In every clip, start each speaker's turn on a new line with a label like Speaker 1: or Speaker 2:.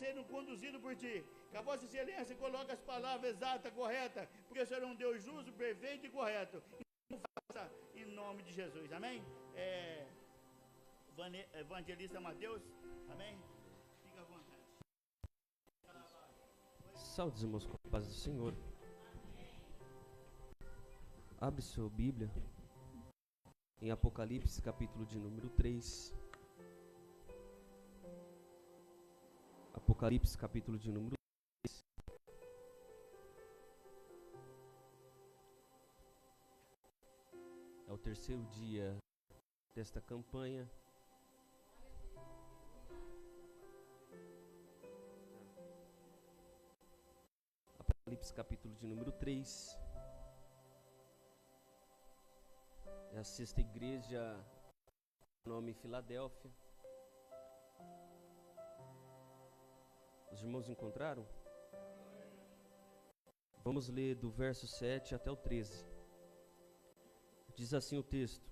Speaker 1: sendo conduzido por Ti. Que a Vossa Excelência coloque as palavras exatas, corretas, porque o Senhor é um Deus justo, perfeito e correto. Então faça em nome de Jesus, amém? Evangelista Mateus, amém? Fica à vontade.
Speaker 2: Saúde, irmãos, com a paz do Senhor. Abre sua Bíblia em Apocalipse, capítulo de número 3. Apocalipse, capítulo de número 3. É o terceiro dia desta campanha. Apocalipse, capítulo de número 3. É a sexta igreja, nome Filadélfia. Os irmãos encontraram? Vamos ler do verso 7 até o 13. Diz assim o texto: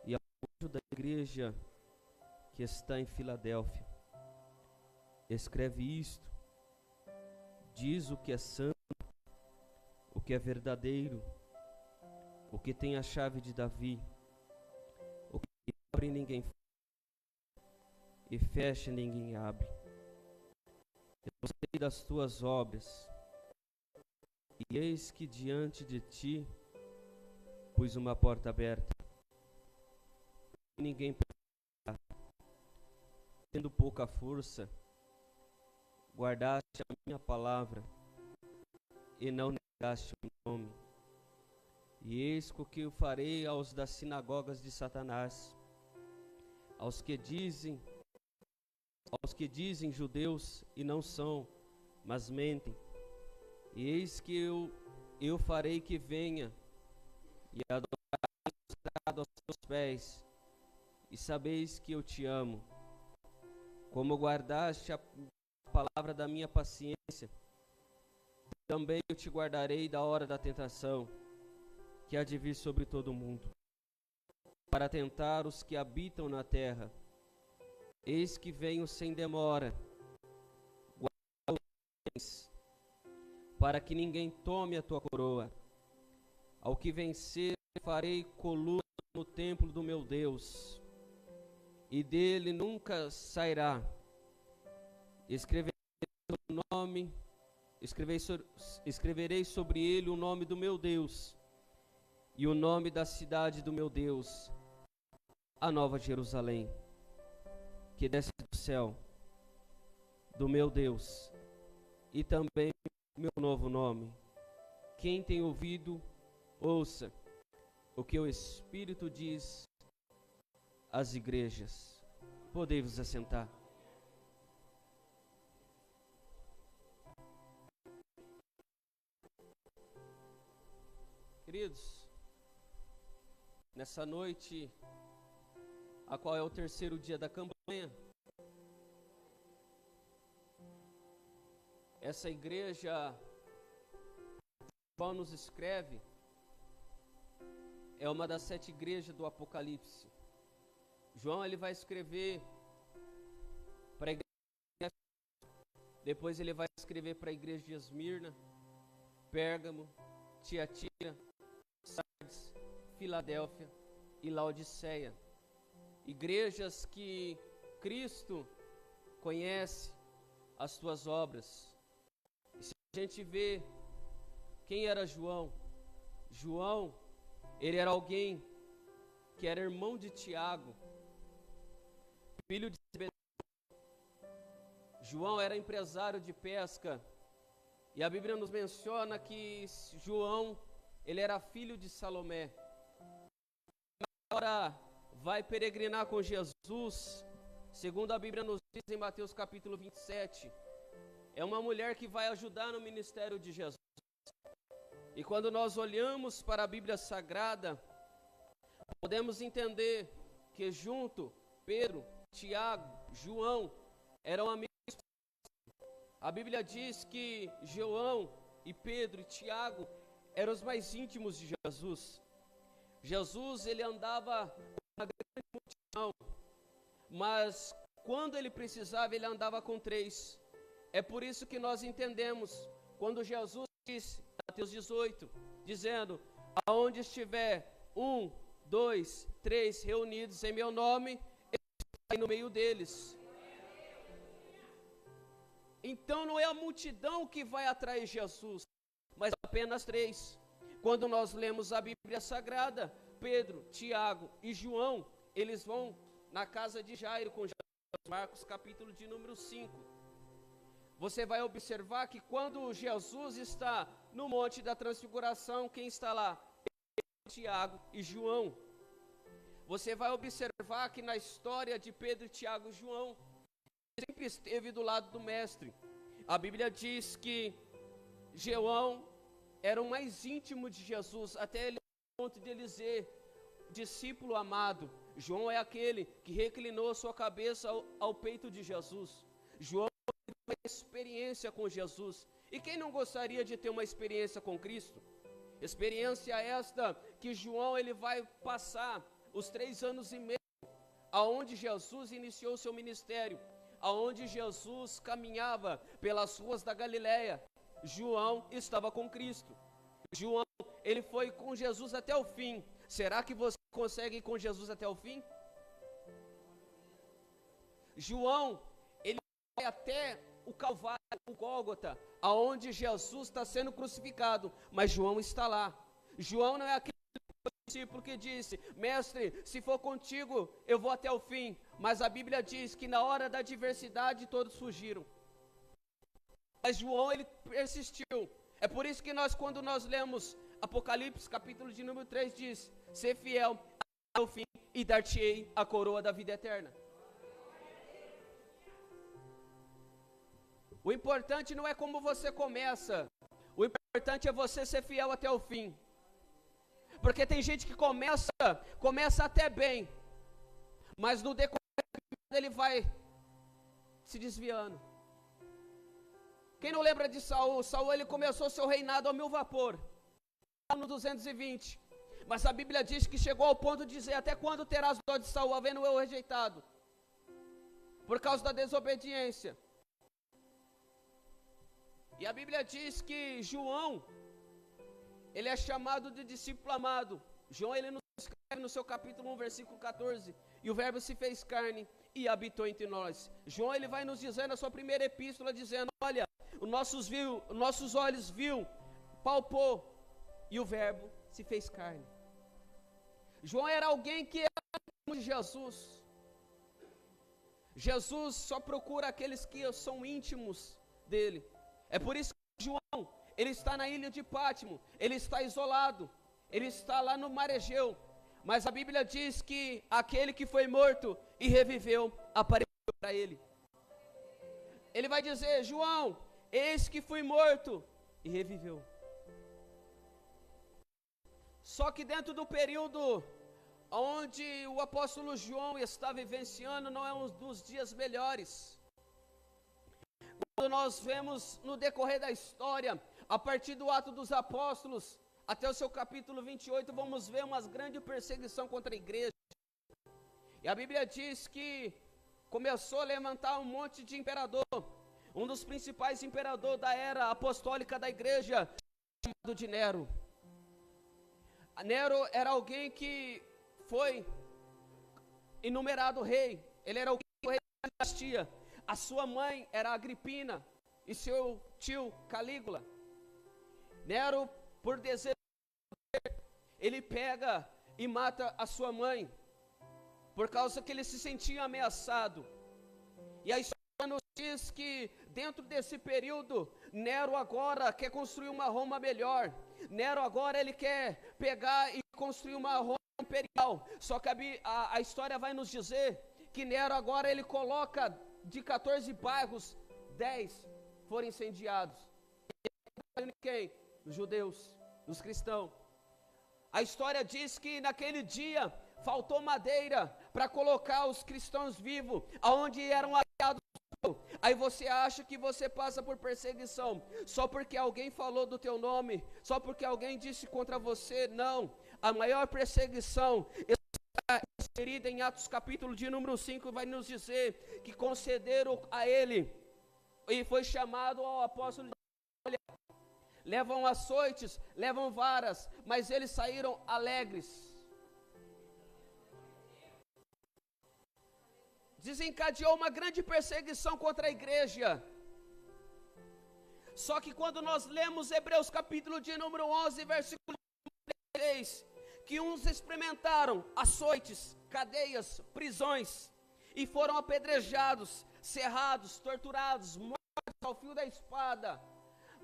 Speaker 2: E ao anjo da igreja que está em Filadélfia, escreve isto: diz o que é santo, o que é verdadeiro, o que tem a chave de Davi, o que abre ninguém fecha, e fecha ninguém abre. Eu sei das tuas obras, e eis que diante de ti pus uma porta aberta, e ninguém pode entrar. Tendo pouca força, guardaste a minha palavra, e não negaste o nome. E eis o que eu farei aos das sinagogas de Satanás, aos que dizem judeus e não são, mas mentem. E eis que eu farei que venha e adorarei prostrado aos teus pés, e sabeis que eu te amo. Como guardaste a palavra da minha paciência, também eu te guardarei da hora da tentação, que há de vir sobre todo o mundo, para tentar os que habitam na terra. Eis que venho sem demora, guarda os bens, para que ninguém tome a tua coroa. Ao que vencer, farei coluna no templo do meu Deus, e dele nunca sairá. Escreverei sobre ele o nome do meu Deus, e o nome da cidade do meu Deus, a Nova Jerusalém, que desce do céu, do meu Deus, e também meu novo nome. Quem tem ouvido, ouça o que o Espírito diz às igrejas. Podei-vos assentar. Queridos, nessa noite, a qual é o terceiro dia da campanha, essa igreja, João nos escreve, é uma das 7 igrejas do Apocalipse. João, ele vai escrever para a igreja, depois ele vai escrever para a igreja de Esmirna, Pérgamo, Tiatira, Sardes, Filadélfia e Laodiceia. Igrejas que Cristo conhece as suas obras. E se a gente vê quem era João, ele era alguém que era irmão de Tiago, filho de Zebedeu. João era empresário de pesca, e a Bíblia nos menciona que João, ele era filho de Salomé. Agora vai peregrinar com Jesus, segundo a Bíblia nos diz em Mateus capítulo 27, é uma mulher que vai ajudar no ministério de Jesus. E quando nós olhamos para a Bíblia Sagrada, podemos entender que junto, Pedro, Tiago, João, eram amigos. A Bíblia diz que João e Pedro e Tiago eram os mais íntimos de Jesus. Jesus, ele andava com uma grande multidão, mas quando ele precisava, ele andava com 3. É por isso que nós entendemos, quando Jesus disse, Mateus 18, dizendo, aonde estiver 1, 2, 3 reunidos em meu nome, eu estarei no meio deles. Então não é a multidão que vai atrair Jesus, mas apenas 3. Quando nós lemos a Bíblia Sagrada, Pedro, Tiago e João, eles vão na casa de Jairo com Jesus, Marcos capítulo de número 5. Você vai observar que quando Jesus está no Monte da Transfiguração, quem está lá? Pedro, Tiago e João. Você vai observar que na história de Pedro, Tiago e João, sempre esteve do lado do mestre. A Bíblia diz que João era o mais íntimo de Jesus, até ele ponto de ele dizer, discípulo amado. João é aquele que reclinou sua cabeça ao peito de Jesus. João teve uma experiência com Jesus. E quem não gostaria de ter uma experiência com Cristo? Experiência esta que João ele vai passar os 3 anos e meio, aonde Jesus iniciou seu ministério, aonde Jesus caminhava pelas ruas da Galileia. João estava com Cristo. João, ele foi com Jesus até o fim. Será que você consegue ir com Jesus até o fim? João, ele vai até o Calvário, o Gólgota, aonde Jesus está sendo crucificado, mas João está lá. João não é aquele discípulo que disse, mestre, se for contigo, eu vou até o fim. Mas a Bíblia diz que na hora da adversidade todos fugiram. Mas João, ele persistiu. É por isso que quando nós lemos Apocalipse, capítulo de número 3, diz, ser fiel até o fim e dar-te-ei a coroa da vida eterna. O importante não é como você começa, o importante é você ser fiel até o fim. Porque tem gente que começa até bem, mas no decorrer ele vai se desviando. Quem não lembra de Saul? Saul, ele começou seu reinado a mil vapor, no 220. Mas a Bíblia diz que chegou ao ponto de dizer, até quando terás dó de Saul, havendo eu rejeitado? Por causa da desobediência. E a Bíblia diz que João, ele é chamado de discípulo amado. João, ele nos escreve no seu capítulo 1, versículo 14, e o verbo se fez carne e habitou entre nós. João, ele vai nos dizer na sua primeira epístola, dizendo, olha, os nossos olhos viu, palpou, e o verbo se fez carne. João era alguém que era de Jesus. Jesus só procura aqueles que são íntimos dele. É por isso que João, ele está na ilha de Pátimo, ele está isolado, ele está lá no mar Egeu, mas a Bíblia diz que aquele que foi morto e reviveu, apareceu para ele. Ele vai dizer, João, eis que fui morto e reviveu. Só que dentro do período onde o apóstolo João está vivenciando, não é um dos dias melhores. Quando nós vemos no decorrer da história, a partir do Ato dos Apóstolos, até o seu capítulo 28, vamos ver uma grande perseguição contra a igreja. E a Bíblia diz que começou a levantar um monte de imperador. Um dos principais imperadores da era apostólica da igreja, chamado de Nero. Nero era alguém que foi enumerado rei. Ele era o rei da dinastia. A sua mãe era Agripina e seu tio Calígula. Nero, por desejo, ele pega e mata a sua mãe, por causa que ele se sentia ameaçado. E a história nos diz que dentro desse período, Nero agora quer construir uma Roma melhor. Nero agora ele quer pegar e construir uma Roma imperial. Só que a história vai nos dizer que Nero agora ele coloca de 14 bairros, 10 foram incendiados. E quem? Os judeus, os cristãos. A história diz que naquele dia faltou madeira para colocar os cristãos vivos, aonde eram aliados. Aí você acha que você passa por perseguição só porque alguém falou do teu nome, só porque alguém disse contra você. Não, a maior perseguição está inserida em Atos capítulo de número 5, vai nos dizer que concederam a ele e foi chamado ao apóstolo, olha, levam açoites, levam varas, mas eles saíram alegres. Desencadeou uma grande perseguição contra a igreja. Só que quando nós lemos Hebreus capítulo de número 11, versículo 3, que uns experimentaram açoites, cadeias, prisões, e foram apedrejados, cerrados, torturados, mortos ao fio da espada.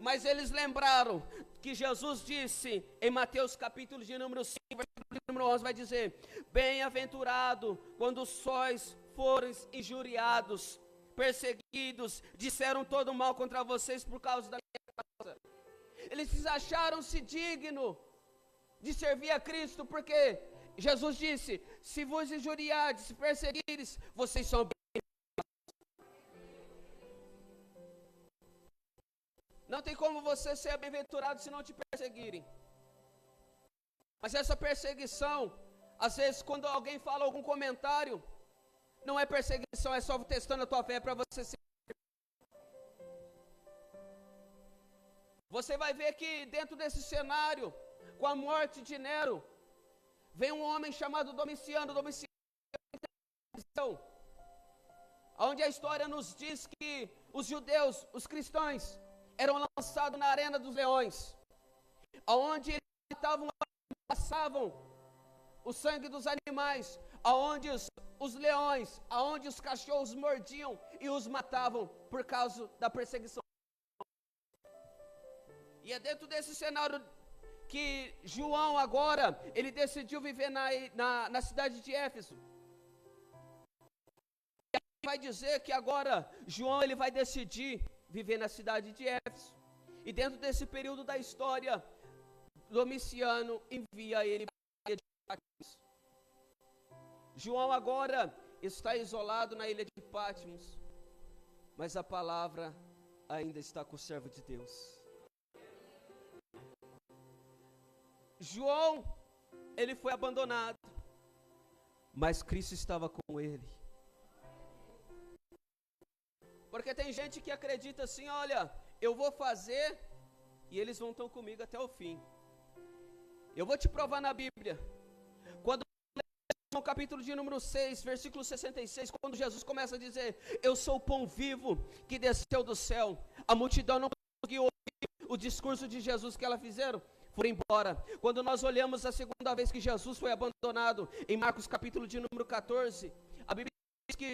Speaker 2: Mas eles lembraram que Jesus disse em Mateus capítulo de número 5, versículo de número 11, vai dizer: bem-aventurado quando sois forem injuriados, perseguidos, disseram todo mal contra vocês por causa da minha causa. Eles acharam-se dignos de servir a Cristo, porque Jesus disse: se vos injuriardes, se perseguires, vocês são bem-aventurados. Não tem como você ser bem-aventurado se não te perseguirem. Mas essa perseguição, às vezes quando alguém fala algum comentário, não é perseguição, é só testando a tua fé para você ser. Você vai ver que dentro desse cenário, com a morte de Nero, vem um homem chamado Domiciano, onde a história nos diz que os judeus, os cristãos, eram lançados na arena dos leões, onde eles passavam o sangue dos animais, aonde os leões, aonde os cachorros mordiam e os matavam por causa da perseguição. E é dentro desse cenário que João agora, ele decidiu viver na cidade de Éfeso. E vai dizer que agora João ele vai decidir viver na cidade de Éfeso. E dentro desse período da história, Domiciano envia ele para a ilha de Patmos. João agora está isolado na ilha de Patmos, mas a palavra ainda está com o servo de Deus. João, ele foi abandonado, mas Cristo estava com ele. Porque tem gente que acredita assim: olha, eu vou fazer e eles vão estar comigo até o fim. Eu vou te provar na Bíblia. Quando no capítulo de número 6, versículo 66, quando Jesus começa a dizer: eu sou o pão vivo que desceu do céu, a multidão não conseguiu ouvir o discurso de Jesus que ela fizeram, foram embora. Quando nós olhamos a segunda vez que Jesus foi abandonado, em Marcos capítulo de número 14, a Bíblia diz que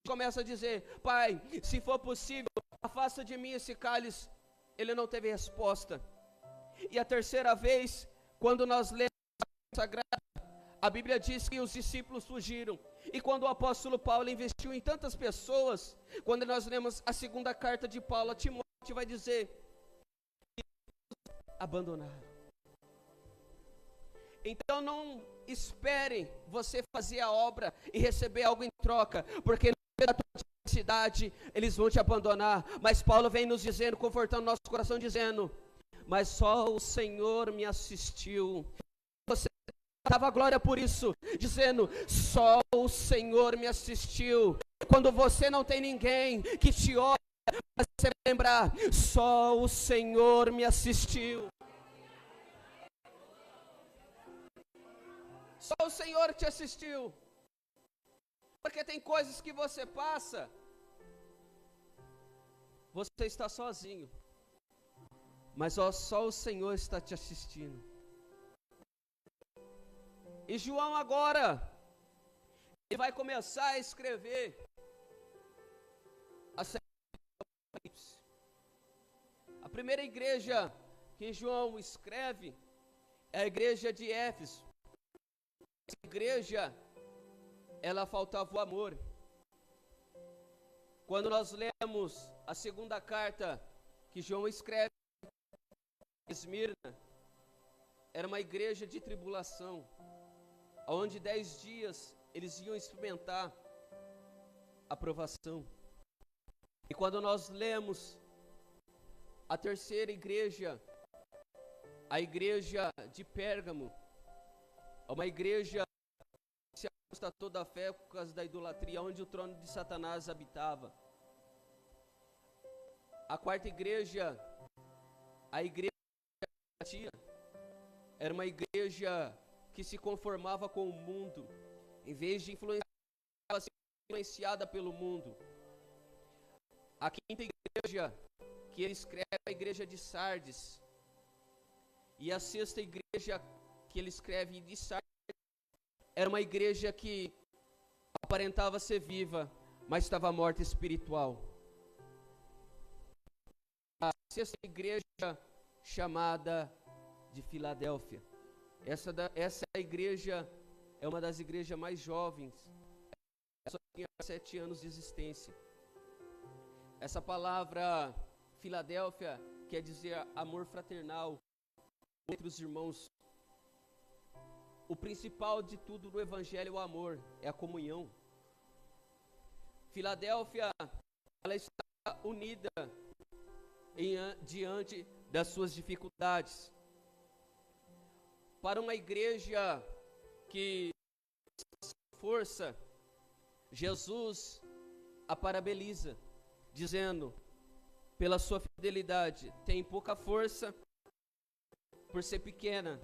Speaker 2: começa a dizer: Pai, se for possível, afasta de mim esse cálice. Ele não teve resposta. E a terceira vez, quando nós lemos a Sagrada, a Bíblia diz que os discípulos fugiram. E quando o apóstolo Paulo investiu em tantas pessoas, quando nós lemos a segunda carta de Paulo a Timóteo, vai dizer que abandonaram. Então não espere você fazer a obra e receber algo em troca, porque na tua cidade eles vão te abandonar. Mas Paulo vem nos dizendo, confortando nosso coração, dizendo: mas só o Senhor me assistiu. Você dava glória por isso, dizendo: só o Senhor me assistiu. Quando você não tem ninguém que te olha, você vai lembrar: só o Senhor me assistiu. Só o Senhor te assistiu. Porque tem coisas que você passa, você está sozinho, mas só o Senhor está te assistindo. E João agora, ele vai começar a escrever a primeira igreja que João escreve é a igreja de Éfeso. Essa igreja, ela faltava o amor. Quando nós lemos a segunda carta que João escreve em Esmirna, era uma igreja de tribulação, onde 10 dias eles iam experimentar a provação. E quando nós lemos a terceira igreja, a igreja de Pérgamo, é uma igreja que se apostatou da fé por causa da idolatria, onde o trono de Satanás habitava. A quarta igreja, a igreja de Tiatira, era uma igreja que se conformava com o mundo, em vez de ela ser influenciada pelo mundo. A quinta igreja que ele escreve é a igreja de Sardes. E a sexta igreja que ele escreve de Sardes era uma igreja que aparentava ser viva, mas estava morta espiritual. A sexta igreja chamada de Filadélfia. Essa igreja é uma das igrejas mais jovens. Ela só tinha 7 anos de existência. Essa palavra Filadélfia quer dizer amor fraternal entre os irmãos. O principal de tudo no evangelho é o amor, é a comunhão. Filadélfia, ela está unida diante das suas dificuldades. Para uma igreja que força, Jesus a parabeniza, dizendo, pela sua fidelidade, tem pouca força por ser pequena,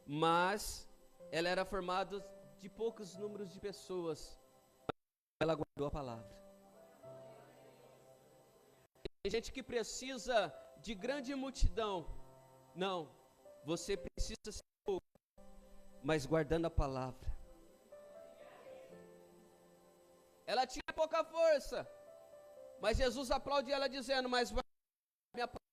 Speaker 2: mas ela era formada de poucos números de pessoas. Ela guardou a palavra. Tem gente que precisa de grande multidão. Não, você precisa ser pouco, mas guardando a palavra. Ela tinha pouca força, mas Jesus aplaude ela dizendo, mas guarda a minha palavra.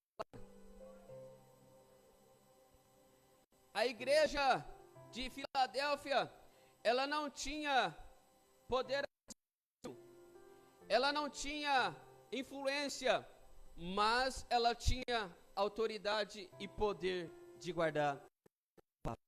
Speaker 2: A igreja de Filadélfia, ela não tinha poder, ela não tinha influência, mas ela tinha autoridade e poder de guardar a palavra.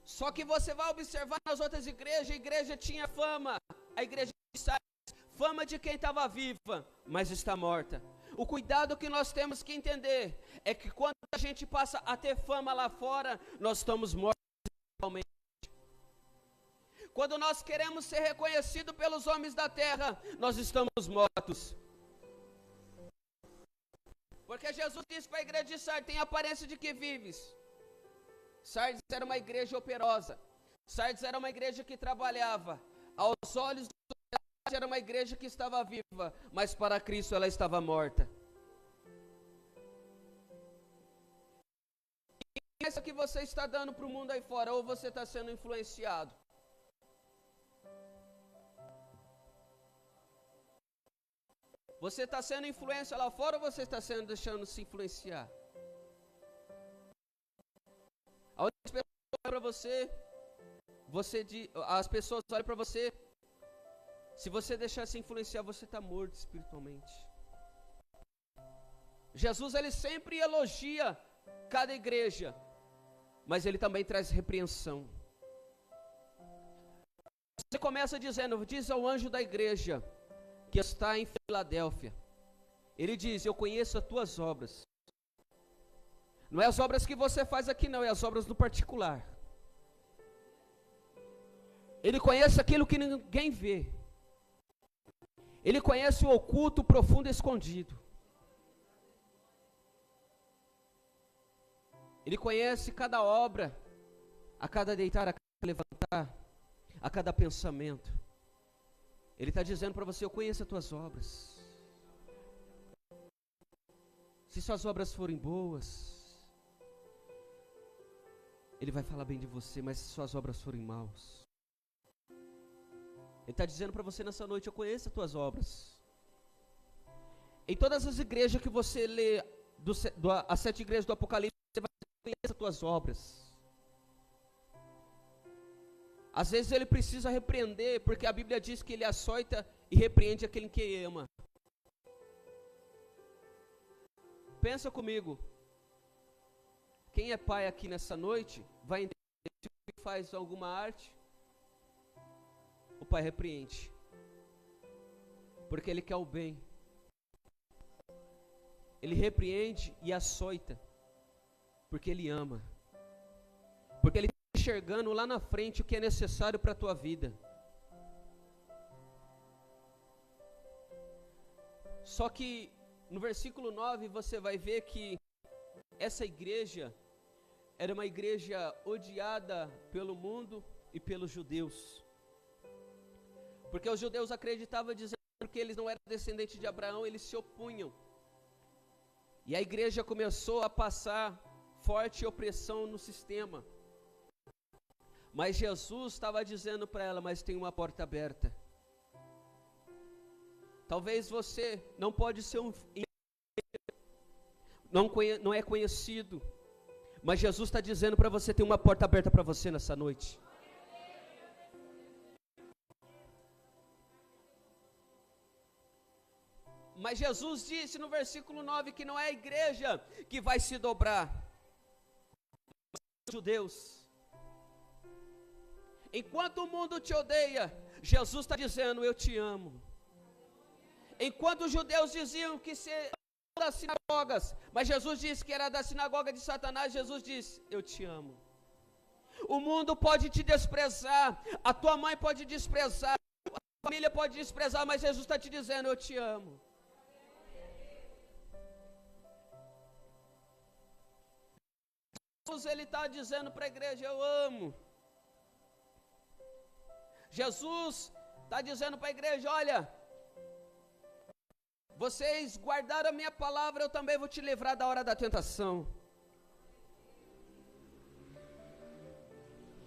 Speaker 2: Só que você vai observar nas outras igrejas, a igreja tinha fama, a igreja de Sardes, fama de quem estava viva, mas está morta. O cuidado que nós temos que entender é que quando a gente passa a ter fama lá fora, nós estamos mortos espiritualmente. Quando nós queremos ser reconhecidos pelos homens da terra, nós estamos mortos. Porque Jesus disse para a igreja de Sardes, tem aparência de que vives. Sardes era uma igreja operosa. Sardes era uma igreja que trabalhava. Aos olhos da sociedade era uma igreja que estava viva, mas para Cristo ela estava morta. E pensa que você está dando para o mundo aí fora, ou você está sendo influenciado? Você está sendo influência lá fora ou você está sendo deixando se influenciar? As pessoas olham para você, as pessoas olham para você. Se você deixar se influenciar, você está morto espiritualmente. Jesus, ele sempre elogia cada igreja, mas ele também traz repreensão. Você começa dizendo, diz ao anjo da igreja que está em Filadélfia. Ele diz, eu conheço as tuas obras. Não é as obras que você faz aqui não, é as obras do particular. Ele conhece aquilo que ninguém vê. Ele conhece o oculto, o profundo e escondido. Ele conhece cada obra, a cada deitar, a cada levantar, a cada pensamento. Ele está dizendo para você, eu conheço as tuas obras. Se suas obras forem boas, Ele vai falar bem de você, mas se suas obras forem maus, Ele está dizendo para você nessa noite, eu conheço as tuas obras. Em todas as igrejas que você lê, as 7 igrejas do Apocalipse, você vai conhecer as tuas obras. Às vezes ele precisa repreender, porque a Bíblia diz que ele açoita e repreende aquele que ama. Pensa comigo. Quem é pai aqui nessa noite, vai entender que faz alguma arte, o pai repreende. Porque ele quer o bem. Ele repreende e açoita, porque ele ama. Porque ele enxergando lá na frente o que é necessário para a tua vida. Só que no versículo 9 você vai ver que essa igreja era uma igreja odiada pelo mundo e pelos judeus. Porque os judeus acreditavam dizendo que eles não eram descendentes de Abraão, eles se opunham. E a igreja começou a passar forte opressão no sistema. Mas Jesus estava dizendo para ela, mas tem uma porta aberta. Talvez você não pode ser não é conhecido, mas Jesus está dizendo para você, tem uma porta aberta para você nessa noite. Mas Jesus disse no versículo 9 que não é a igreja que vai se dobrar, mas os judeus. Enquanto o mundo te odeia, Jesus está dizendo, eu te amo. Enquanto os judeus diziam que ser das sinagogas, mas Jesus disse que era da sinagoga de Satanás, Jesus disse, eu te amo. O mundo pode te desprezar, a tua mãe pode desprezar, a família pode desprezar, mas Jesus está te dizendo, eu te amo. Jesus, ele está dizendo para a igreja, eu amo. Jesus está dizendo para a igreja, olha, vocês guardaram a minha palavra, eu também vou te livrar da hora da tentação.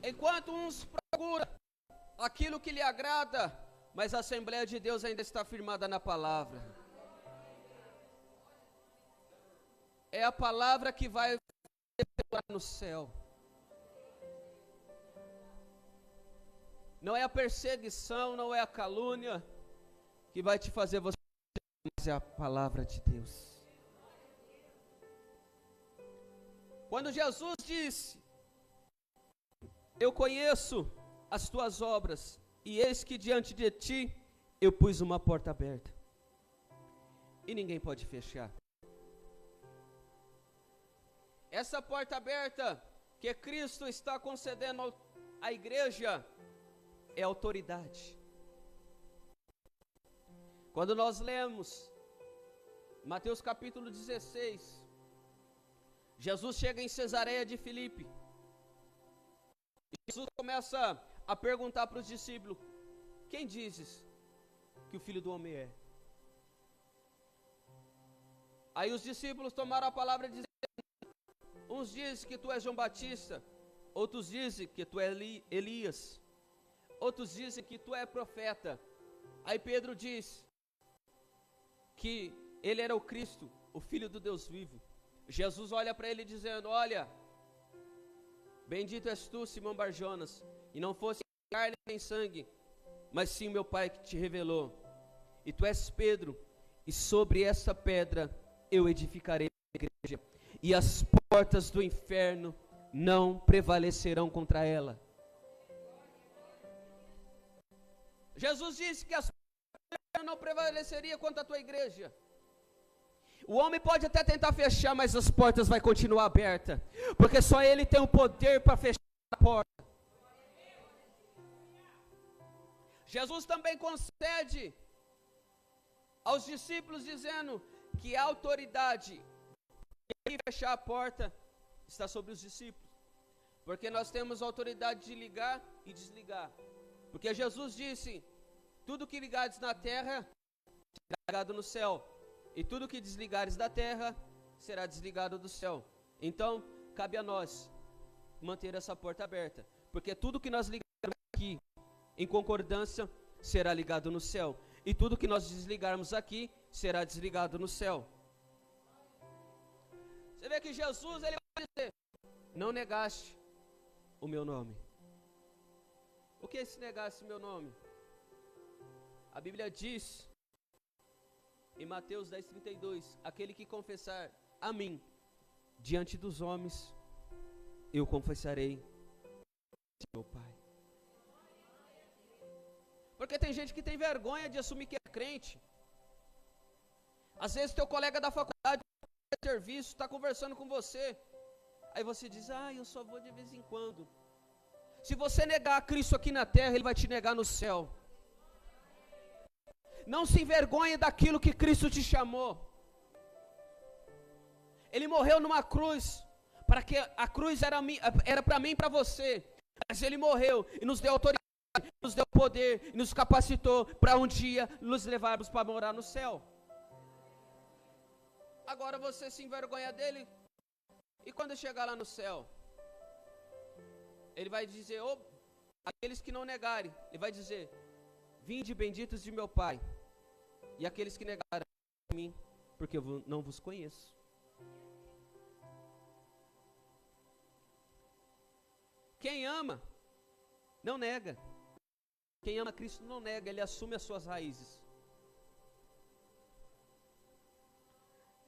Speaker 2: Enquanto uns procuram aquilo que lhe agrada, mas a Assembleia de Deus ainda está firmada na palavra. É a palavra que vai lá no céu. Não é a perseguição, não é a calúnia que vai te fazer você, mas é a palavra de Deus. Quando Jesus disse, eu conheço as tuas obras, e eis que diante de ti eu pus uma porta aberta, e ninguém pode fechar. Essa porta aberta que Cristo está concedendo à igreja é autoridade. Quando nós lemos Mateus capítulo 16, Jesus chega em Cesareia de Filipe. E Jesus começa a perguntar para os discípulos, quem dizes que o Filho do Homem é? Aí os discípulos tomaram a palavra e disseram, uns dizem que tu és João Batista, outros dizem que tu és Elias, outros dizem que tu és profeta. Aí Pedro diz que ele era o Cristo, o Filho do Deus vivo. Jesus olha para ele dizendo, olha, bendito és tu, Simão Barjonas, e não fosse carne nem sangue, mas sim meu Pai que te revelou. E tu és Pedro, e sobre essa pedra eu edificarei a igreja, e as portas do inferno não prevalecerão contra ela. Jesus disse que as portas não prevaleceriam contra a tua igreja. O homem pode até tentar fechar, mas as portas vão continuar abertas, porque só ele tem o poder para fechar a porta. Jesus também concede aos discípulos dizendo que a autoridade de fechar a porta está sobre os discípulos, porque nós temos a autoridade de ligar e desligar, porque Jesus disse, tudo que ligares na terra será ligado no céu, e tudo que desligares da terra será desligado do céu. Então cabe a nós manter essa porta aberta, porque tudo que nós ligarmos aqui em concordância será ligado no céu, e tudo que nós desligarmos aqui será desligado no céu. Você vê que Jesus, ele vai dizer, não negaste o meu nome. O que é se negasse o meu nome? A Bíblia diz em Mateus 10:32, aquele que confessar a mim diante dos homens, eu confessarei meu Pai. Porque tem gente que tem vergonha de assumir que é crente. Às vezes teu colega da faculdade, de serviço, está conversando com você, aí você diz, eu só vou de vez em quando. Se você negar a Cristo aqui na terra, Ele vai te negar no céu. Não se envergonhe daquilo que Cristo te chamou. Ele morreu numa cruz, para que a cruz era para mim e para você. Mas Ele morreu e nos deu autoridade, nos deu poder, e nos capacitou para um dia nos levarmos para morar no céu. Agora você se envergonha dele, e quando chegar lá no céu, Ele vai dizer, aqueles que não negarem, Ele vai dizer, vinde benditos de meu Pai, e aqueles que negarem a mim, porque eu não vos conheço. Quem ama, não nega. Quem ama Cristo não nega, ele assume as suas raízes.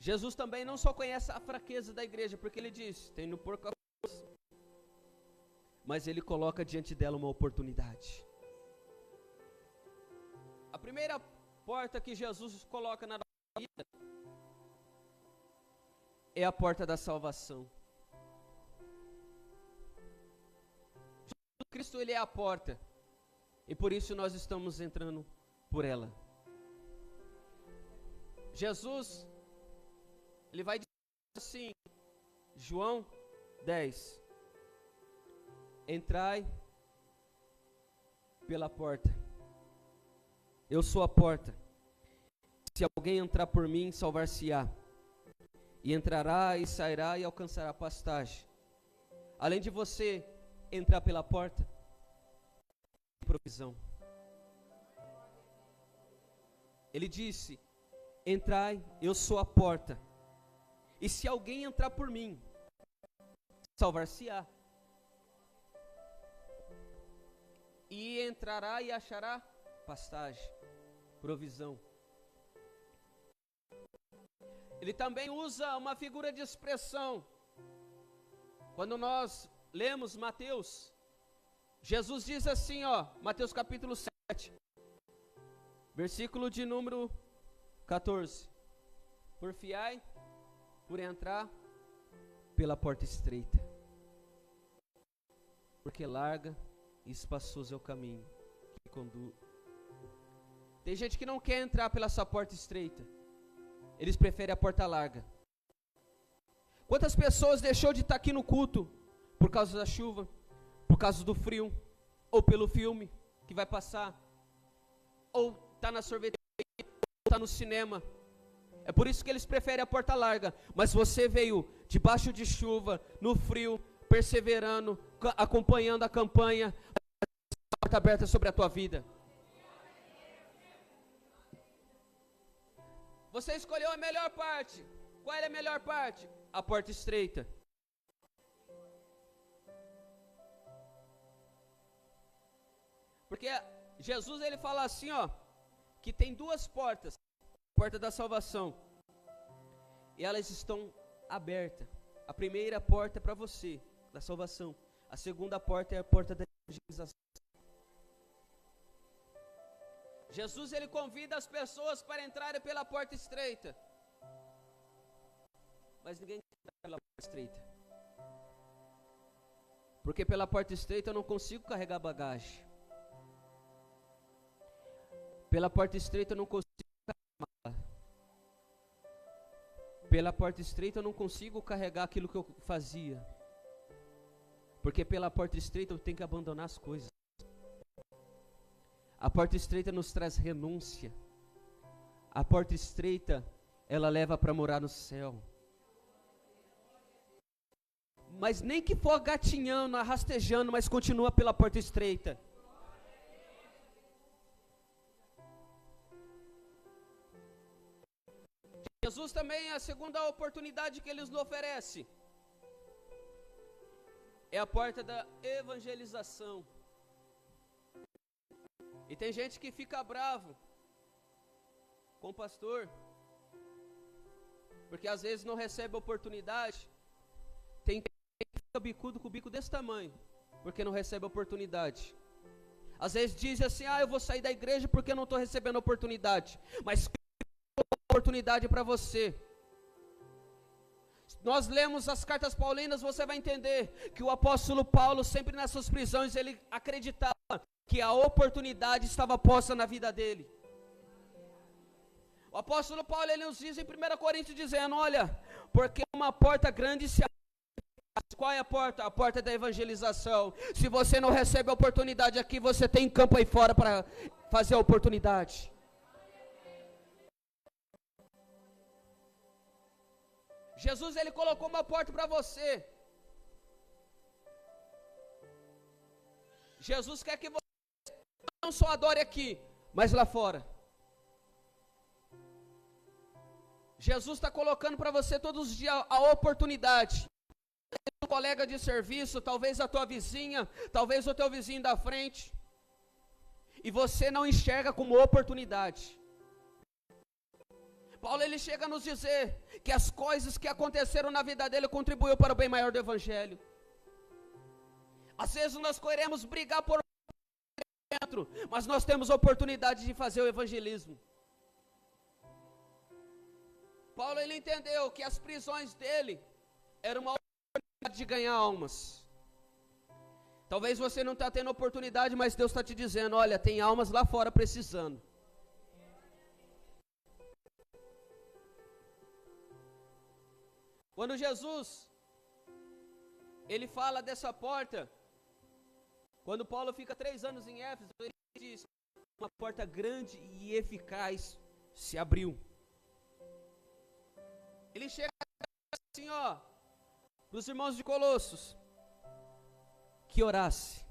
Speaker 2: Jesus também não só conhece a fraqueza da igreja, porque ele diz, tem no porco a força, mas ele coloca diante dela uma oportunidade. A primeira porta que Jesus coloca na nossa vida é a porta da salvação. Jesus Cristo, ele é a porta, e por isso nós estamos entrando por ela. Jesus, ele vai dizer assim, João 10, entrai pela porta, eu sou a porta, se alguém entrar por mim, salvar-se-á, e entrará e sairá e alcançará pastagem. Além de você entrar pela porta, tem provisão. Ele disse, entrai, eu sou a porta, e se alguém entrar por mim, salvar-se-á, e entrará e achará pastagem, provisão. Ele também usa uma figura de expressão. Quando nós lemos Mateus, Jesus diz assim, Mateus capítulo 7, versículo de número 14, porfiai por entrar pela porta estreita, porque larga e espaçoso é o caminho que conduz. Tem gente que não quer entrar pela sua porta estreita, eles preferem a porta larga. Quantas pessoas deixou de estar aqui no culto por causa da chuva, por causa do frio, ou pelo filme que vai passar, ou está na sorveteria, ou está no cinema? É por isso que eles preferem a porta larga. Mas você veio debaixo de chuva, no frio, perseverando, acompanhando a campanha, a porta aberta sobre a tua vida. Você escolheu a melhor parte. Qual é a melhor parte? A porta estreita. Porque Jesus, ele fala assim, que tem duas portas. A porta da salvação, e elas estão abertas. A primeira porta é para você, da salvação. A segunda porta é a porta da evangelização. Jesus, ele convida as pessoas para entrarem pela porta estreita, mas ninguém quer entrar pela porta estreita, porque pela porta estreita eu não consigo carregar bagagem. Pela porta estreita eu não consigo carregar mala. Pela porta estreita eu não consigo carregar aquilo que eu fazia, porque pela porta estreita eu tenho que abandonar as coisas. A porta estreita nos traz renúncia. A porta estreita, ela leva para morar no céu. Mas nem que for gatinhando, rastejando, mas continua pela porta estreita. Jesus também, a segunda oportunidade que Ele nos oferece é a porta da evangelização. E tem gente que fica bravo com o pastor, porque às vezes não recebe oportunidade. Tem gente que fica bicudo com o bico desse tamanho, porque não recebe oportunidade. Às vezes diz assim, eu vou sair da igreja porque não estou recebendo oportunidade. Mas oportunidade para você. Nós lemos as cartas paulinas, você vai entender que o apóstolo Paulo, sempre nas suas prisões, ele acreditava que a oportunidade estava posta na vida dele. O apóstolo Paulo, ele nos diz em 1 Coríntios, dizendo, olha, porque uma porta grande se abre. Qual é a porta? A porta da evangelização. Se você não recebe a oportunidade aqui, você tem campo aí fora para fazer a oportunidade. Jesus, ele colocou uma porta para você. Jesus quer que você não só adore aqui, mas lá fora. Jesus está colocando para você todos os dias a oportunidade. Um colega de serviço, talvez a tua vizinha, talvez o teu vizinho da frente, e você não enxerga como oportunidade. Paulo, ele chega a nos dizer que as coisas que aconteceram na vida dele contribuíram para o bem maior do evangelho. Às vezes nós queremos brigar por dentro, mas nós temos a oportunidade de fazer o evangelismo. Paulo, ele entendeu que as prisões dele eram uma oportunidade de ganhar almas. Talvez você não está tendo oportunidade, mas Deus está te dizendo, olha, tem almas lá fora precisando. Quando Jesus, ele fala dessa porta, quando Paulo fica 3 anos em Éfeso, ele diz, uma porta grande e eficaz se abriu. Ele chega assim, ó, para os irmãos de Colossos, que orasse,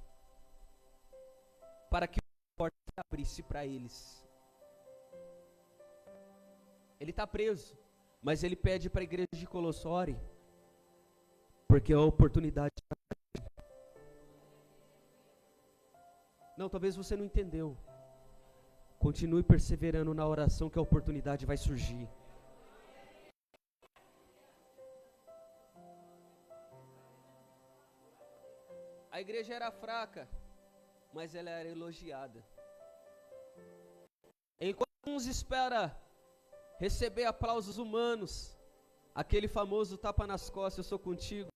Speaker 2: para que a porta se abrisse para eles. Ele está preso, mas ele pede para a igreja de Colossos, ore, porque a oportunidade... Não, talvez você não entendeu. Continue perseverando na oração que a oportunidade vai surgir. A igreja era fraca, mas ela era elogiada. Enquanto uns esperam receber aplausos humanos, aquele famoso tapa nas costas, eu sou contigo,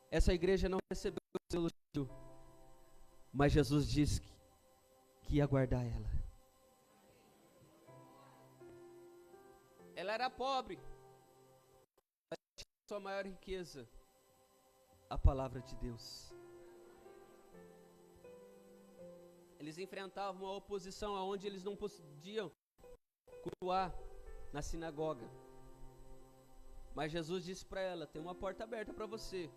Speaker 2: essa igreja não recebeu o elogio, mas Jesus disse que ia guardar ela. Ela era pobre, mas sua maior riqueza, a palavra de Deus. Eles enfrentavam uma oposição onde eles não podiam cultuar na sinagoga. Mas Jesus disse para ela, tem uma porta aberta para você.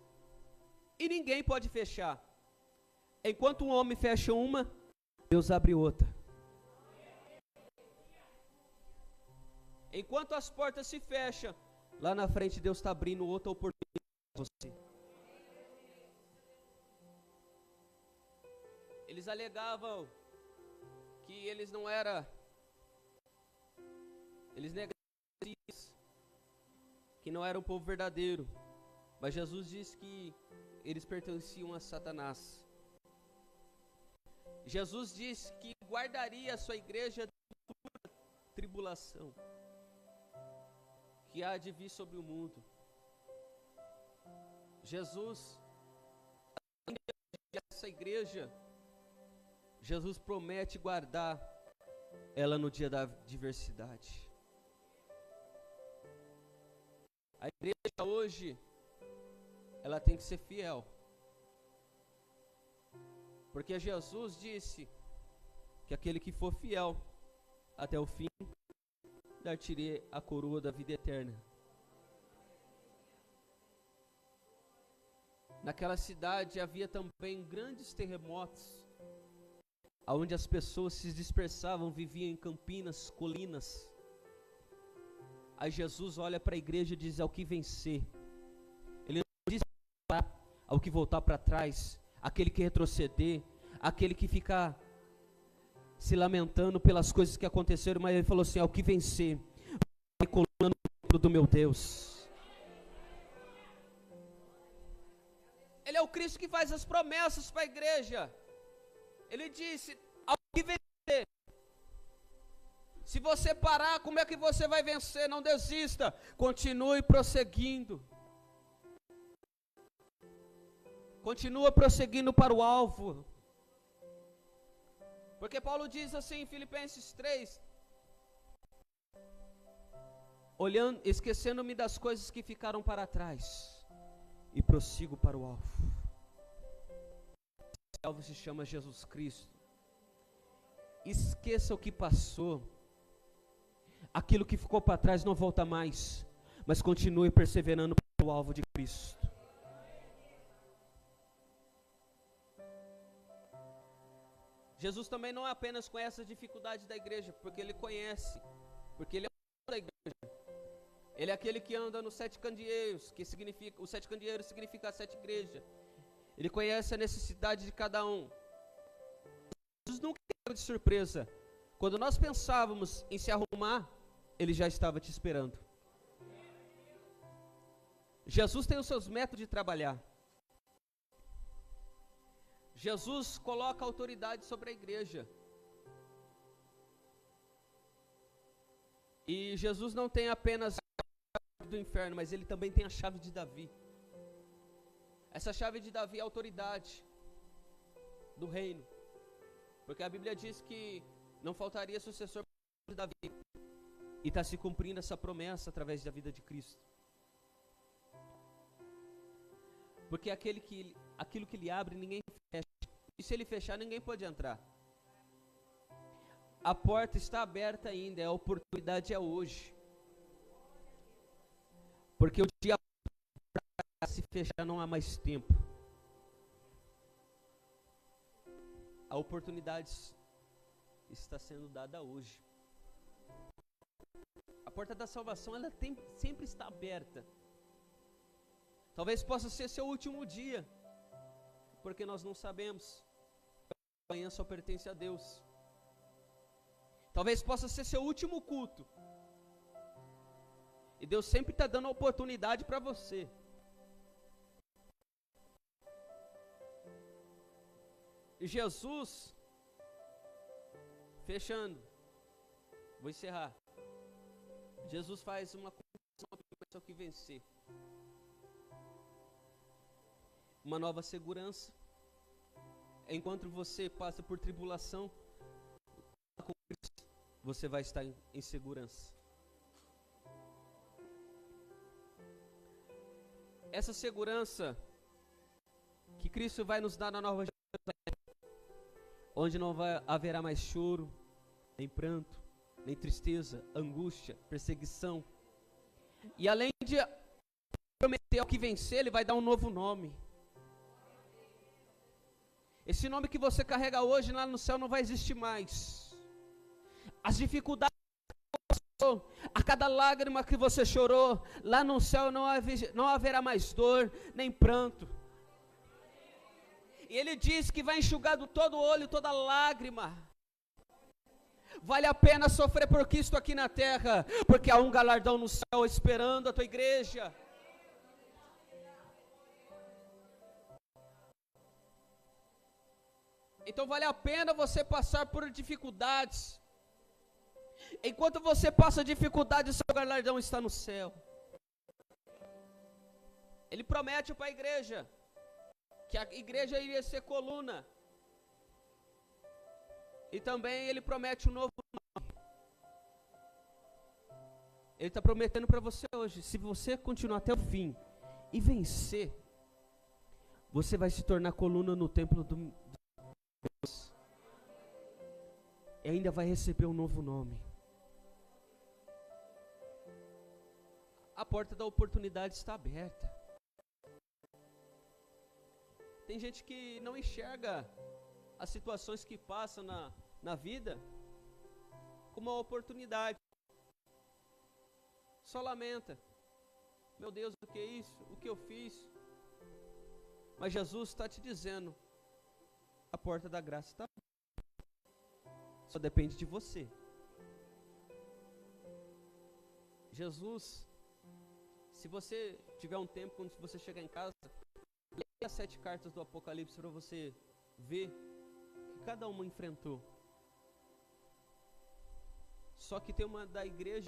Speaker 2: E ninguém pode fechar. Enquanto um homem fecha uma, Deus abre outra. Enquanto as portas se fecham, lá na frente Deus está abrindo outra oportunidade para você. Eles alegavam que eles não eram, eles negavam isso, que não era um povo verdadeiro, mas Jesus disse que eles pertenciam a Satanás. Jesus disse que guardaria a sua igreja da tribulação que há de vir sobre o mundo. Jesus, essa igreja, Jesus promete guardar ela no dia da adversidade. A igreja hoje, ela tem que ser fiel. Porque Jesus disse que aquele que for fiel até o fim, dar-te-ei a coroa da vida eterna. Naquela cidade havia também grandes terremotos, onde as pessoas se dispersavam, viviam em campinas, colinas. Aí Jesus olha para a igreja e diz, ao que vencer. Ele não diz ao que voltar para trás, aquele que retroceder, aquele que ficar se lamentando pelas coisas que aconteceram, mas ele falou assim, ao que vencer, vai coluna no templo do meu Deus. Ele é o Cristo que faz as promessas para a igreja. Ele disse, ao que vencer. Se você parar, como é que você vai vencer? Não desista, continue prosseguindo. Continua prosseguindo para o alvo. Porque Paulo diz assim em Filipenses 3, olhando, esquecendo-me das coisas que ficaram para trás, e prossigo para o alvo. Esse alvo se chama Jesus Cristo. Esqueça o que passou. Aquilo que ficou para trás não volta mais, mas continue perseverando para o alvo de Cristo. Jesus também não apenas conhece as dificuldades da igreja, porque Ele conhece, porque Ele é o da igreja. Ele é aquele que anda nos 7 candeeiros, que significa, os 7 candeeiros significa as 7 igrejas. Ele conhece a necessidade de cada um. Jesus nunca pegou de surpresa. Quando nós pensávamos em se arrumar, Ele já estava te esperando. Jesus tem os seus métodos de trabalhar. Jesus coloca autoridade sobre a igreja. E Jesus não tem apenas a chave do inferno, mas Ele também tem a chave de Davi. Essa chave de Davi é a autoridade do reino. Porque a Bíblia diz que não faltaria sucessor de Davi. E está se cumprindo essa promessa através da vida de Cristo. Porque aquilo que Ele abre, ninguém fecha. E se Ele fechar, ninguém pode entrar. A porta está aberta ainda, a oportunidade é hoje. Porque o dia para se fechar não há mais tempo. A oportunidade está sendo dada hoje. A porta da salvação, ela sempre está aberta. Talvez possa ser seu último dia, porque nós não sabemos. Amanhã só pertence a Deus. Talvez possa ser seu último culto. E Deus sempre está dando a oportunidade para você. E Jesus, fechando, vou encerrar. Jesus faz uma condição que vencer. Uma nova segurança. Enquanto você passa por tribulação, você vai estar em segurança. Essa segurança que Cristo vai nos dar na nova Jerusalém, onde não haverá mais choro, nem pranto, nem tristeza, angústia, perseguição. E além de prometer ao que vencer, Ele vai dar um novo nome. Esse nome que você carrega hoje lá no céu não vai existir mais. As dificuldades que você passou, a cada lágrima que você chorou, lá no céu não haverá mais dor, nem pranto. E Ele diz que vai enxugar do todo olho, toda lágrima. Vale a pena sofrer por Cristo aqui na terra, porque há um galardão no céu esperando a tua igreja. Então vale a pena você passar por dificuldades. Enquanto você passa dificuldades, o seu galardão está no céu. Ele promete para a igreja que a igreja iria ser coluna. E também Ele promete um novo nome. Ele está prometendo para você hoje, se você continuar até o fim e vencer, você vai se tornar coluna no templo do Deus. E ainda vai receber um novo nome. A porta da oportunidade está aberta. Tem gente que não enxerga as situações que passam na vida como uma oportunidade. Só lamenta. Meu Deus, o que é isso? O que eu fiz? Mas Jesus está te dizendo, a porta da graça está aberta. Só depende de você. Jesus, se você tiver um tempo, quando você chegar em casa, leia as 7 cartas do Apocalipse para você ver que cada uma enfrentou. Só que tem uma da igreja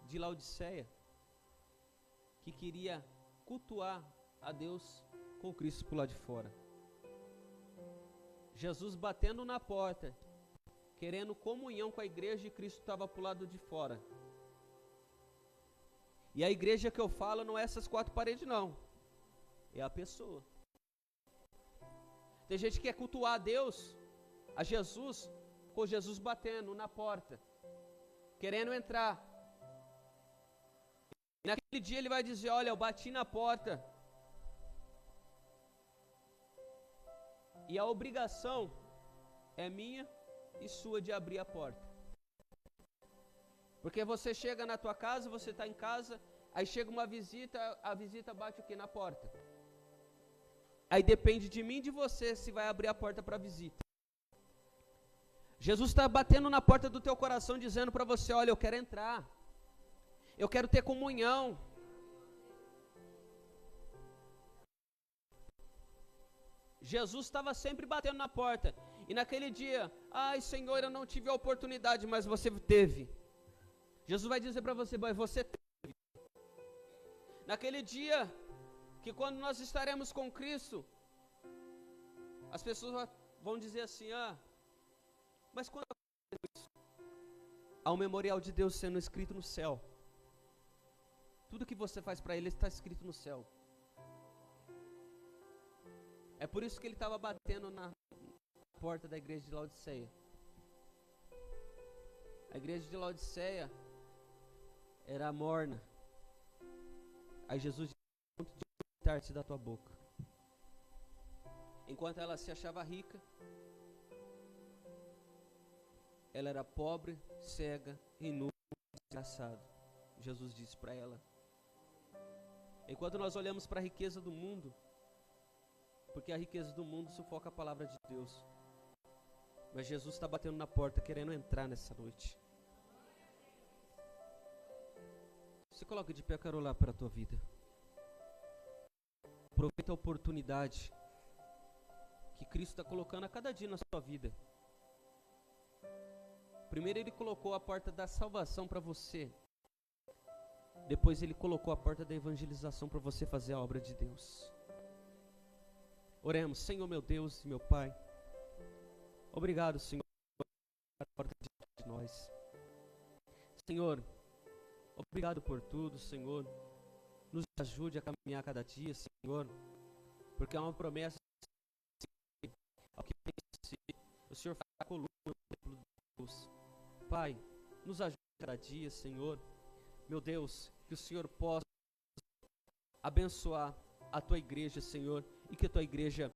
Speaker 2: de Laodiceia que queria cultuar a Deus com Cristo por lá de fora. Jesus batendo na porta, querendo comunhão com a igreja, e Cristo estava para o lado de fora. E a igreja que eu falo não é essas 4 paredes, não. É a pessoa. Tem gente que quer cultuar a Deus, a Jesus, com Jesus batendo na porta, querendo entrar. E naquele dia ele vai dizer: olha, eu bati na porta. E a obrigação é minha e sua de abrir a porta. Porque você chega na tua casa, você está em casa, aí chega uma visita, a visita bate o quê? Na porta. Aí depende de mim e de você se vai abrir a porta para a visita. Jesus está batendo na porta do teu coração, dizendo para você: olha, eu quero entrar, eu quero ter comunhão. Jesus estava sempre batendo na porta. E naquele dia: ai Senhor, eu não tive a oportunidade, mas você teve. Jesus vai dizer para você: mas você teve. Naquele dia, que quando nós estaremos com Cristo, as pessoas vão dizer assim: mas quando isso? Há um memorial de Deus sendo escrito no céu. Tudo que você faz para Ele está escrito no céu. É por isso que ele estava batendo na porta da igreja de Laodiceia. A igreja de Laodiceia era morna. Aí Jesus disse: de da tua boca. Enquanto ela se achava rica, ela era pobre, cega e nua, desgraçada. Jesus disse para ela. Enquanto nós olhamos para a riqueza do mundo, porque a riqueza do mundo sufoca a palavra de Deus, mas Jesus está batendo na porta, querendo entrar nessa noite. Se coloca de pé, eu quero orar para a tua vida. Aproveita a oportunidade que Cristo está colocando a cada dia na sua vida. Primeiro Ele colocou a porta da salvação para você. Depois Ele colocou a porta da evangelização para você fazer a obra de Deus. Oremos. Senhor meu Deus e meu Pai, obrigado, Senhor, pela porta de nós. Senhor, obrigado por tudo, Senhor. Nos ajude a caminhar cada dia, Senhor, porque é uma promessa. Ao que o Senhor faz a coluna do templo de Deus. Pai, nos ajude cada dia, Senhor. Meu Deus, que o Senhor possa abençoar a tua igreja, Senhor, e que a tua igreja